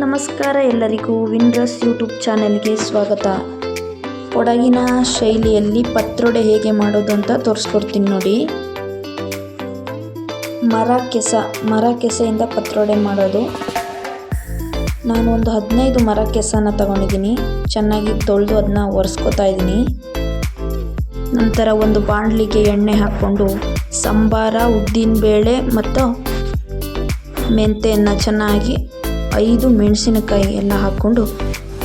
ನಮಸ್ಕಾರ ಎಲ್ಲರಿಗೂ ವಿನ್ರಸ್ ಯೂಟ್ಯೂಬ್ ಚಾನೆಲ್ಗೆ ಸ್ವಾಗತ. ಕೊಡಗಿನ ಶೈಲಿಯಲ್ಲಿ ಪತ್ರೊಡೆ ಹೇಗೆ ಮಾಡೋದು ಅಂತ ತೋರಿಸ್ಕೊಡ್ತೀನಿ ನೋಡಿ. ಮರ ಕೆಸೆಯಿಂದ ಪತ್ರೊಡೆ ಮಾಡೋದು. ನಾನು ಒಂದು 15 ಮರ ಕೆಸನ ತಗೊಂಡಿದ್ದೀನಿ. ಚೆನ್ನಾಗಿ ತೊಳೆದು ಅದನ್ನ ಒರೆಸ್ಕೊತಾ ಇದ್ದೀನಿ. ನಂತರ ಒಂದು ಬಾಣಲಿಗೆ ಎಣ್ಣೆ ಹಾಕ್ಕೊಂಡು ಸಂಬಾರ, ಉದ್ದಿನಬೇಳೆ ಮತ್ತು ಮೆಂತೆಯನ್ನು ಚೆನ್ನಾಗಿ 5 ಮೆಣಸಿನಕಾಯಿ ಎಲ್ಲ ಹಾಕ್ಕೊಂಡು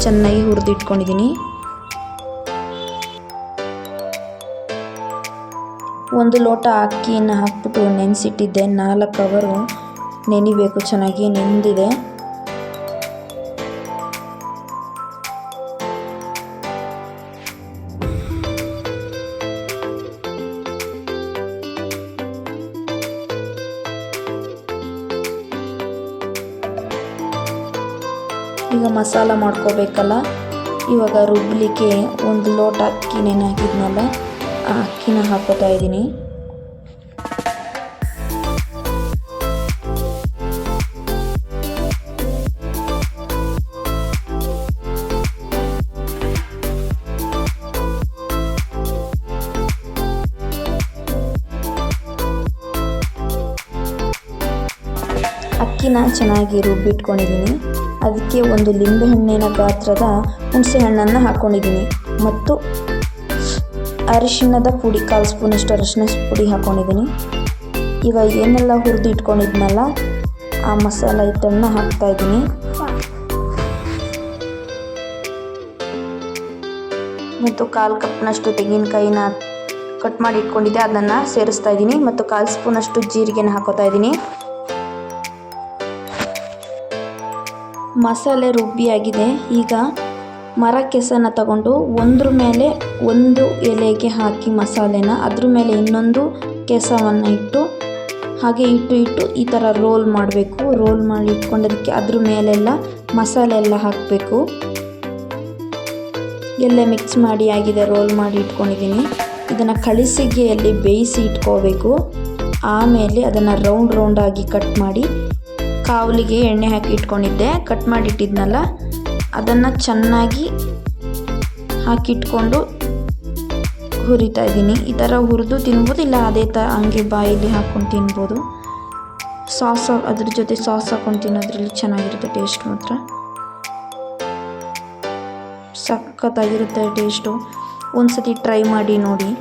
ಚೆನ್ನಾಗಿ ಹುರಿದಿಟ್ಕೊಂಡಿದ್ದೀನಿ. ಒಂದು ಲೋಟ ಅಕ್ಕಿಯನ್ನು ಹಾಕ್ಬಿಟ್ಟು ನೆನೆಸಿಟ್ಟಿದ್ದೆ. 4 ಅವರು ನೆನಿಬೇಕು, ಚೆನ್ನಾಗಿ ನೆಂದಿದೆ. ಈಗ ಮಸಾಲ ಮಾಡ್ಕೋಬೇಕಲ್ಲ. ಇವಾಗ ರುಬ್ಲಿಕ್ಕೆ ಒಂದು ಲೋಟ ಅಕ್ಕಿ ನೆನೆಹಾಕಿದ್ನಲ್ಲ, ಆ ಅಕ್ಕಿನ ಹಾಕೋತಾ ಇದ್ದೀನಿ. ಅಕ್ಕಿನ ಚೆನ್ನಾಗಿ ರುಬ್ಬಿಟ್ಕೊಂಡಿದ್ದೀನಿ. ಅದಕ್ಕೆ ಒಂದು ಲಿಂಬೆಹಣ್ಣಿನ ಗಾತ್ರದ ಹುಣಸೆ ಹಣ್ಣನ್ನು ಹಾಕ್ಕೊಂಡಿದ್ದೀನಿ ಮತ್ತು ಅರಿಶಿಣದ ಪುಡಿ 1/4 ಸ್ಪೂನಷ್ಟು ಅರಿಶಿಣ ಪುಡಿ ಹಾಕ್ಕೊಂಡಿದ್ದೀನಿ. ಈಗ ಏನೆಲ್ಲ ಹುರಿದು ಇಟ್ಕೊಂಡಿದ್ನಲ್ಲ ಆ ಮಸಾಲ ಐಟಮ್ನ ಹಾಕ್ತಾಯಿದ್ದೀನಿ. ಮತ್ತು 1/4 ಕಪ್ನಷ್ಟು ತೆಂಗಿನಕಾಯಿನ ಕಟ್ ಮಾಡಿ ಇಟ್ಕೊಂಡಿದ್ದೆ, ಅದನ್ನು ಸೇರಿಸ್ತಾ ಇದ್ದೀನಿ. ಮತ್ತು 1/4 ಸ್ಪೂನಷ್ಟು ಜೀರಿಗೆನ ಹಾಕೋತಾ ಇದ್ದೀನಿ. ಮಸಾಲೆ ರುಬ್ಬಿಯಾಗಿದೆ. ಈಗ ಮರ ಕೆಸನ ತಗೊಂಡು ಒಂದ್ರ ಮೇಲೆ ಒಂದು ಎಲೆಗೆ ಹಾಕಿ ಮಸಾಲೆನ, ಅದ್ರ ಮೇಲೆ ಇನ್ನೊಂದು ಕೆಸವನ್ನು ಇಟ್ಟು ಹಾಗೆ ಇಟ್ಟು ಈ ಥರ ರೋಲ್ ಮಾಡಬೇಕು. ರೋಲ್ ಮಾಡಿ ಇಟ್ಕೊಂಡದಕ್ಕೆ ಅದ್ರ ಮೇಲೆಲ್ಲ ಮಸಾಲೆ ಎಲ್ಲ ಹಾಕಬೇಕು. ಎಲ್ಲ ಮಿಕ್ಸ್ ಮಾಡಿ ಆಗಿದೆ, ರೋಲ್ ಮಾಡಿ ಇಟ್ಕೊಂಡಿದ್ದೀನಿ. ಇದನ್ನು ಕಳಿಸಿಗೆಯಲ್ಲಿ ಬೇಯಿಸಿ ಇಟ್ಕೋಬೇಕು. ಆಮೇಲೆ ಅದನ್ನು ರೌಂಡ್ ಆಗಿ ಕಟ್ ಮಾಡಿ ಕಾವಲಿಗೆ ಎಣ್ಣೆ ಹಾಕಿ ಇಟ್ಕೊಂಡಿದ್ದೆ, ಕಟ್ ಮಾಡಿಟ್ಟಿದ್ನಲ್ಲ ಅದನ್ನು ಚೆನ್ನಾಗಿ ಹಾಕಿಟ್ಕೊಂಡು ಹುರಿತಾ ಇದ್ದೀನಿ. ಈ ಥರ ಹುರಿದು ತಿನ್ಬೋದು, ಇಲ್ಲ ಅದೇ ಥರ ಹಂಗೆ ಬಾಯಲ್ಲಿ ಹಾಕ್ಕೊಂಡು ತಿನ್ಬೋದು. ಅದ್ರ ಜೊತೆ ಸಾಸ್ ಹಾಕ್ಕೊಂಡು ತಿನ್ನೋದ್ರಲ್ಲಿ ಚೆನ್ನಾಗಿರುತ್ತೆ. ಟೇಸ್ಟ್ ಮಾತ್ರ ಸಖತ್ತಾಗಿರುತ್ತೆ ಟೇಸ್ಟು. ಒಂದ್ಸತಿ ಟ್ರೈ ಮಾಡಿ ನೋಡಿ.